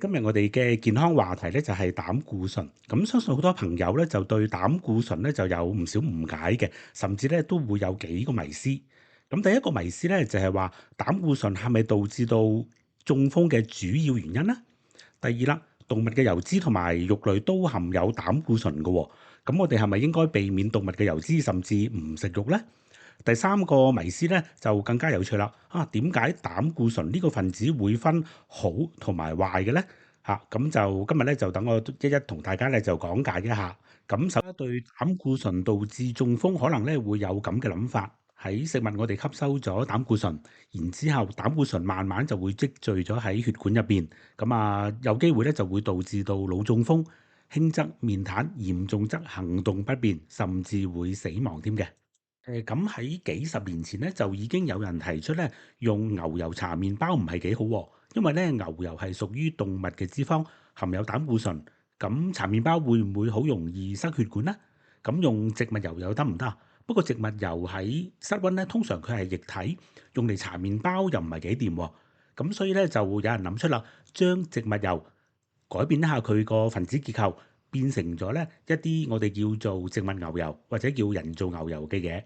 今日我哋嘅健康話題咧就係膽固醇，咁相信好多朋友咧就對膽固醇咧就有唔少誤解嘅，甚至咧都會有幾個迷思。咁第一個迷思咧就係話膽固醇係咪導致到中風嘅主要原因呢？第二啦，動物嘅油脂同埋肉類都含有膽固醇嘅喎，咁我哋係咪應該避免動物嘅油脂，甚至唔食肉呢？第三個迷思咧就更加有趣啦！點解膽固醇呢個分子會分好同埋壞嘅咧？咁就今日咧就等我一一同大家咧就講解一下。咁首先對膽固醇導致中風可能咧會有咁嘅諗法，喺食物我哋吸收咗膽固醇，然之後膽固醇慢慢就會積聚咗喺血管入邊，有機會咧就會導致到腦中風，輕則面癱，嚴重則行動不便，甚至會死亡添嘅。咁喺幾十年前咧，就已經有人提出咧，用牛油搽麵包唔係幾好喎，因為咧牛油係屬於動物嘅脂肪，含有膽固醇。咁搽麵包會唔會好容易塞血管呢？咁用植物油又得唔得？不過植物油喺室溫咧，通常佢係液體，用嚟搽麵包又唔係幾掂喎。咁所以咧就有人諗出啦，將植物油改變一下佢個分子結構，變成咗咧一啲我哋叫做植物牛油或者叫人造牛油嘅嘢。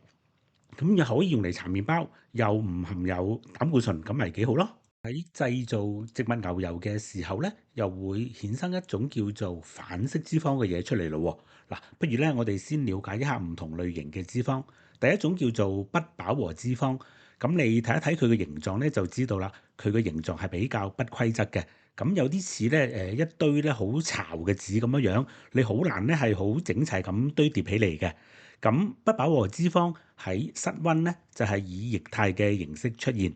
咁又可以用嚟搽麵包，又唔含有膽固醇，咁咪幾好咯。喺製造植物牛油嘅時候咧，又會衍生一種叫做反式脂肪嘅嘢出嚟咯。嗱，不如咧，我哋先了解一下唔同類型嘅脂肪。第一種叫做不飽和脂肪，咁你睇一睇佢嘅形狀咧，就知道啦。佢嘅形狀係比較不規則嘅，咁有啲似咧一堆咧好巢嘅紙咁樣樣，你好難咧係好整齊咁堆疊起嚟嘅。咁不飽和脂肪喺室溫咧就係以液態嘅形式出現。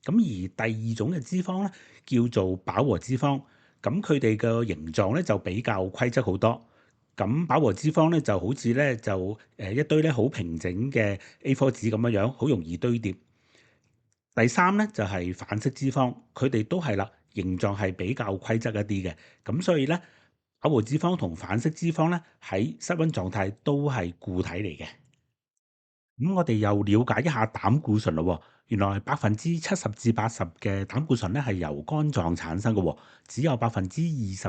咁而第二種嘅脂肪咧叫做飽和脂肪，咁佢哋嘅形狀咧就比較規則好多。咁飽和脂肪咧就好似咧就一堆咧好平整嘅 A4 紙咁樣樣，好容易堆疊。第三咧就係反式脂肪，佢哋都係啦，形狀係比較規則一啲嘅。咁所以咧，飽和脂肪同反式脂肪咧喺室溫狀態都係固體嚟嘅。咁我哋又了解一下膽固醇咯。原來70%至80%嘅膽固醇咧係由肝臟產生嘅，只有20%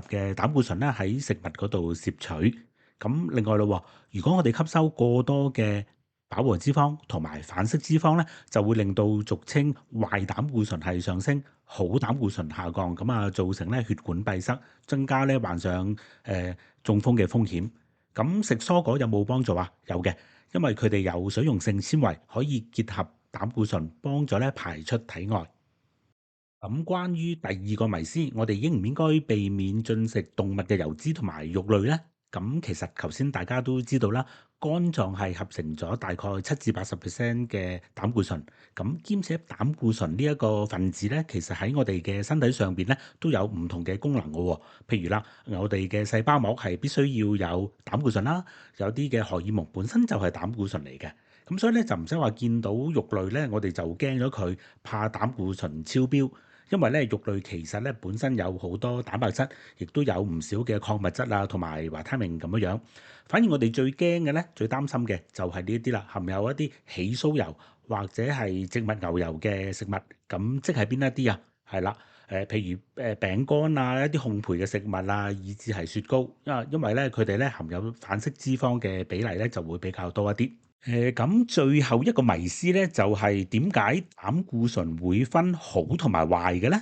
嘅膽固醇咧喺食物嗰度攝取。咁另外咯，如果我哋吸收過多嘅飽和脂肪同埋反式脂肪咧，就會令到俗稱壞膽固醇係上升，好膽固醇下降，造成咧血管閉塞，增加咧患上中風嘅風險。咁食蔬果有冇幫助啊？有嘅。因為佢哋有水溶性纖維，可以結合膽固醇，幫助咧排出體外。咁關於第二個迷思，我哋應唔應該避免進食動物嘅油脂同埋肉類呢？咁其實頭先大家都知道啦，肝臟係合成咗大概70%至80%嘅膽固醇。咁兼且膽固醇呢一個分子咧，其實喺我哋嘅身體上邊咧都有唔同嘅功能嘅喎。譬如啦，我哋嘅細胞膜係必須要有膽固醇啦，有啲嘅荷爾蒙本身就係膽固醇嚟嘅。咁所以咧就唔使話見到肉類咧，我哋就驚咗佢，怕膽固醇超標。因為咧肉類其實咧本身有好多蛋白質，亦都有唔少嘅礦物質啊，同埋維他命咁樣樣。反而我哋最驚嘅咧，最擔心嘅就係呢一啲啦，含有一啲起酥油或者係植物牛油嘅食物。咁即係邊一啲啊？係啦，譬如餅乾啊，一啲烘焙嘅食物啊，以至係雪糕。因為咧佢哋咧含有反式脂肪嘅比例咧就會比較多一啲。咁最後一個迷思咧，就係點解膽固醇會分好同埋壞嘅咧？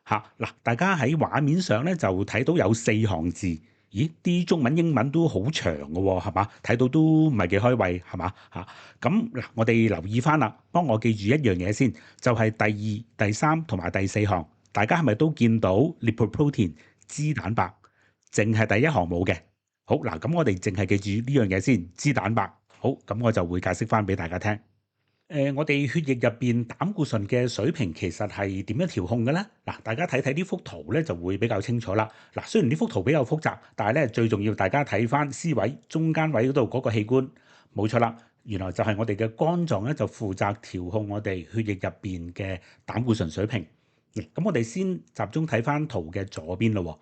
嗱，大家喺畫面上咧就睇到有4行字，咦？啲中文英文都好長嘅喎，係嘛？睇到都唔係幾開胃，係嘛？咁嗱，我哋留意翻啦，幫我記住一樣嘢先，就係第二、第三同埋第四行，大家係咪都見到 lipoprotein 脂蛋白？淨係第一行冇嘅。好嗱，咁我哋淨係記住呢樣嘢先，脂蛋白。好，咁我就會解釋翻俾大家聽。我哋血液入邊膽固醇嘅水平其實係點樣調控嘅咧？嗱，大家睇睇呢幅圖咧就會比較清楚啦。嗱，雖然呢幅圖比較複雜，但係咧最重要大家睇翻 C 位中間位嗰度嗰個器官，冇錯啦。原來就係我哋嘅肝臟咧，就負責調控我哋血液入邊嘅膽固醇水平。咁我哋先集中睇翻圖嘅左邊咯。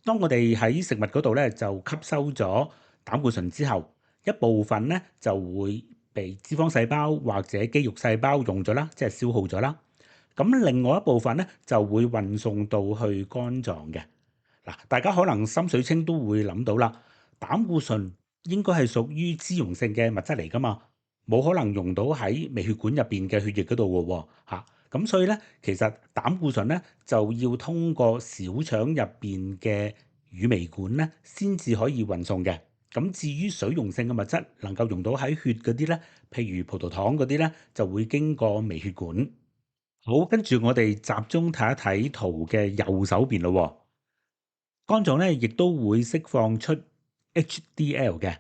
當我哋喺食物嗰度咧就吸收咗膽固醇之後，一部分咧就會被脂肪細胞或者肌肉細胞用咗啦，即係消耗咗啦。咁另外一部分咧就會運送到去肝臟嘅。嗱，大家可能心水清都會諗到啦，膽固醇應該係屬於脂溶性嘅物質嚟噶嘛，冇可能溶到喺微血管入邊嘅血液嗰度嘅喎嚇。咁所以咧，其實膽固醇咧就要通過小腸入邊嘅乳微管咧，先至可以運送嘅。咁至於水溶性嘅物質能夠溶到喺血嗰啲咧，譬如葡萄糖嗰啲咧，就會經過微血管。好，跟住我哋集中睇一睇圖嘅右手邊咯喎。肝臟咧亦都會釋放出 HDL 嘅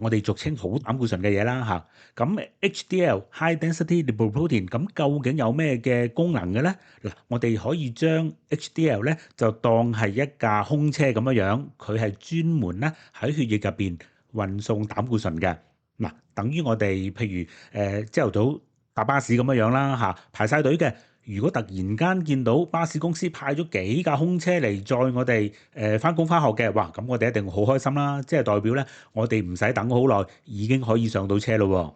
我哋俗稱好膽固醇嘅嘢啦咁 HDL high density lipoprotein 咁究竟有咩嘅功能嘅咧？嗱，我哋可以將 HDL 咧就當係一架空車咁樣，佢係專門咧喺血液入邊運送膽固醇嘅。嗱，等於我哋譬如朝頭早搭巴士咁樣啦排晒隊嘅。如果突然間見到巴士公司派咗幾架空車嚟載我哋返工返學嘅，哇！咁我哋一定好開心啦，即係代表咧我哋唔使等好耐，已經可以上到車咯。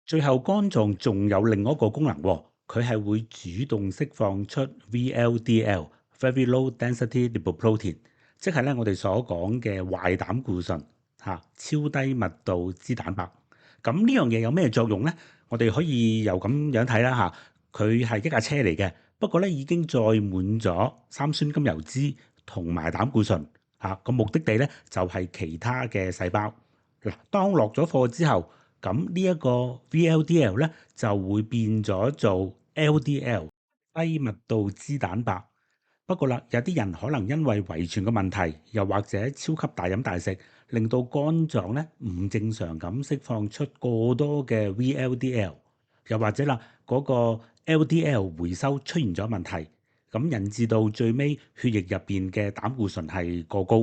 最後肝臟仲有另一個功能喎，佢係會主動釋放出 VLDL（Very Low Density Lipoprotein），即係咧我哋所講嘅壞膽固醇超低密度脂蛋白。咁呢樣嘢有咩作用咧？我哋可以又咁樣睇啦佢係一架車嚟嘅，不過咧已經載滿咗三酸甘油脂同埋膽固醇個目的地咧就係其他嘅細胞。嗱，當落咗貨之後，咁呢一個 VLDL 咧就會變咗做 LDL 低密度脂蛋白。不過啦，有啲人可能因為遺傳嘅問題，又或者超級大飲大食，令到肝臟咧唔正常咁釋放出過多嘅 VLDL，又或者啦嗰個 LDL 回收出現咗問題，咁引致到最尾血液入邊嘅膽固醇係過高。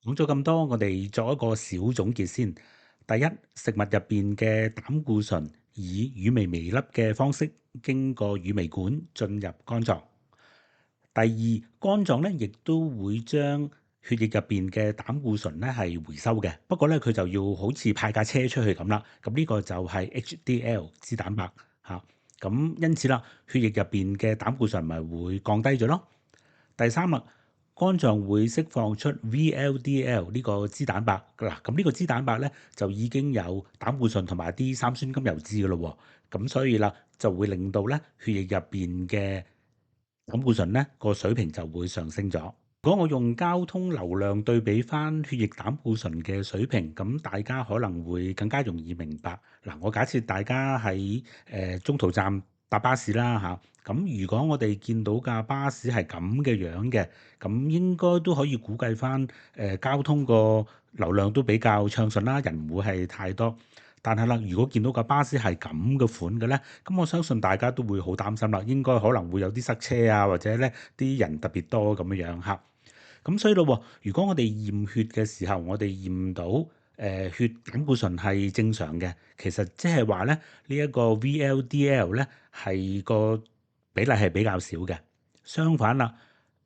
講咗咁多，我哋作一個小總結先。第一，食物入邊嘅膽固醇以乳微微粒嘅方式經過乳微管進入肝臟。第二，肝臟咧亦都會將血液入邊嘅膽固醇咧係回收嘅，不過咧佢就要好似派架車出去咁啦。咁呢個就係 HDL 脂蛋白咁因此啦，血液入邊嘅膽固醇咪會降低咗咯。第三啦，肝臟會釋放出 VLDL 呢個脂蛋白嗱，咁呢個脂蛋白咧就已經有膽固醇同埋啲三酸甘油脂嘅咯喎，咁所以啦就會令到咧血液入邊嘅膽固醇咧個水平就會上升咗。如果我用交通流量對比翻血液膽固醇嘅水平，咁大家可能會更加容易明白。嗱，我假設大家喺中途站搭巴士啦咁如果我哋見到架巴士係咁嘅樣嘅，咁應該都可以估計翻交通個流量都比較暢順啦，人唔會係太多。但係啦，如果見到架巴士係咁嘅款嘅咧，咁我相信大家都會好擔心啦，應該可能會有啲塞車啊，或者咧啲人特別多咁樣樣。咁所以咯，如果我哋驗血嘅時候，我哋驗到血膽固醇係正常嘅，其實即係話咧呢一個 VLDL 咧係個比例係比較少嘅。相反啦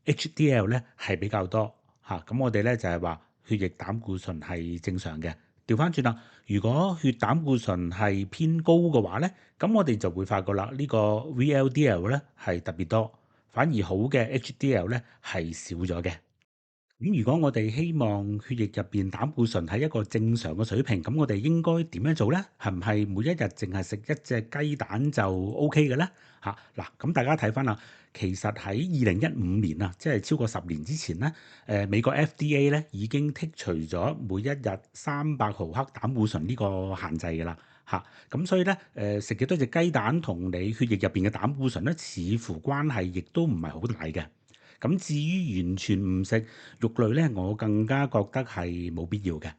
，HDL 咧係比較多咁我哋咧就係話血液膽固醇係正常嘅。調翻轉啦，如果血膽固醇係偏高嘅話咧，咁我哋就會發覺啦，呢個 VLDL 咧係特別多，反而好嘅 HDL 咧係少咗嘅。咁如果我哋希望血液入邊膽固醇喺一個正常嘅水平，咁我哋應該點樣做呢？係唔係每一日淨係食一隻雞蛋就 OK 嘅呢？嗱，咁大家睇翻啦，其實喺2015年啊，即係超過10年之前咧，美國 FDA 咧已經剔除咗每一日300毫克膽固醇呢個限制㗎啦。咁所以咧，食幾多隻雞蛋同你血液入邊嘅膽固醇咧，似乎關係亦都唔係好大嘅。咁至於完全唔食肉類咧，我更加覺得係冇必要嘅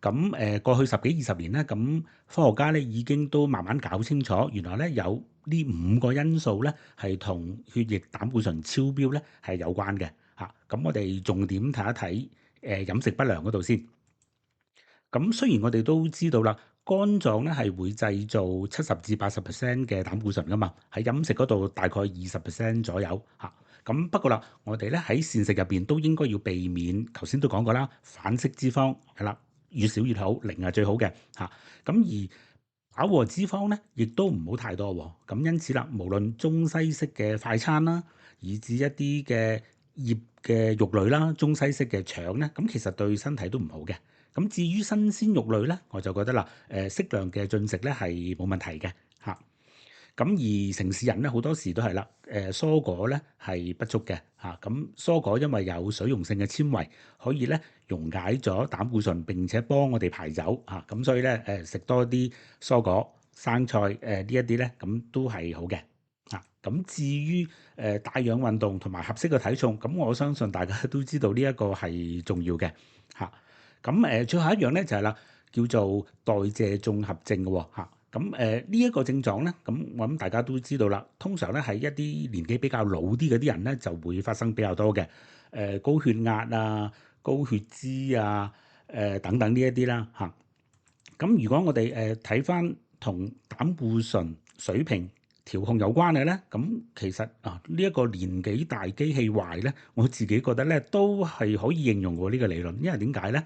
咁過去10幾20年咧，咁科學家咧已經都慢慢搞清楚，原來咧有呢5個因素咧係同血液膽固醇超標咧係有關嘅咁我哋重點睇一睇飲食不良嗰度先。咁雖然我哋都知道啦，肝臟咧係會製造70至80%嘅膽固醇噶嘛，喺飲食嗰度大概20%左右咁不過啦，我哋咧喺膳食入邊都應該要避免，頭先都講過啦，反式脂肪係啦，越少越好，零係最好嘅咁而飽和脂肪咧，亦都唔好太多喎。咁因此啦，無論中西式嘅快餐啦，以至一啲嘅醃嘅肉類啦，中西式嘅腸咧，咁其實對身體都唔好嘅。咁至於新鮮肉類咧，我就覺得啦，適量嘅進食咧係冇問題嘅嚇。咁而城市人咧好多時都係啦，蔬果咧係不足嘅嚇。咁蔬果因為有水溶性嘅纖維，可以咧溶解咗膽固醇，並且幫我哋排走嚇。咁所以咧食多啲蔬果、生菜呢一啲咧，咁都係好嘅嚇。咁至於帶氧運動同埋合適嘅體重，咁我相信大家都知道呢一個係重要嘅嚇。咁最後一樣咧就係啦，叫做代謝綜合症嘅喎嚇。咁呢一個症狀咧，咁我諗大家都知道啦。通常咧係一啲年紀比較老啲嗰啲人咧，就會發生比較多嘅高血壓啊、高血脂啊、等等呢一啲啦嚇。咁如果我哋睇翻同膽固醇水平調控有關嘅咧，咁其實呢一個年紀大機器壞咧，我自己覺得咧都係可以應用喎呢個理論，因為點解咧？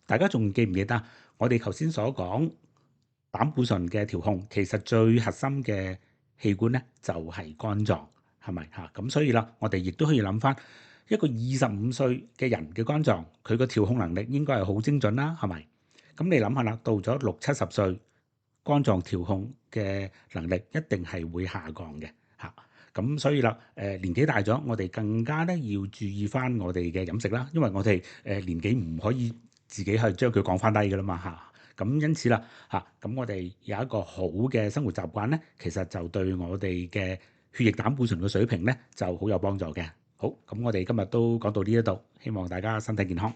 大家仲記唔記得我哋頭先所講膽固醇嘅調控，其實最核心嘅器官咧就係肝臟，係咪嚇？咁所以啦，我哋亦都可以諗翻一個25歲嘅人嘅肝臟，佢個調控能力應該係好精準啦，係咪？咁你諗下啦，到咗60-70歲，肝臟調控嘅能力一定係會下降嘅嚇。咁所以啦，年紀大咗，我哋更加咧要注意翻我哋嘅飲食啦，因為我哋年紀唔可以自己係將佢降翻低㗎啦嘛嚇。咁因此啦嚇，咁我哋有一個好嘅生活習慣咧，其實就對我哋嘅血液膽固醇嘅水平咧就好有幫助嘅。好，咁我哋今日都講到呢一度，希望大家身體健康。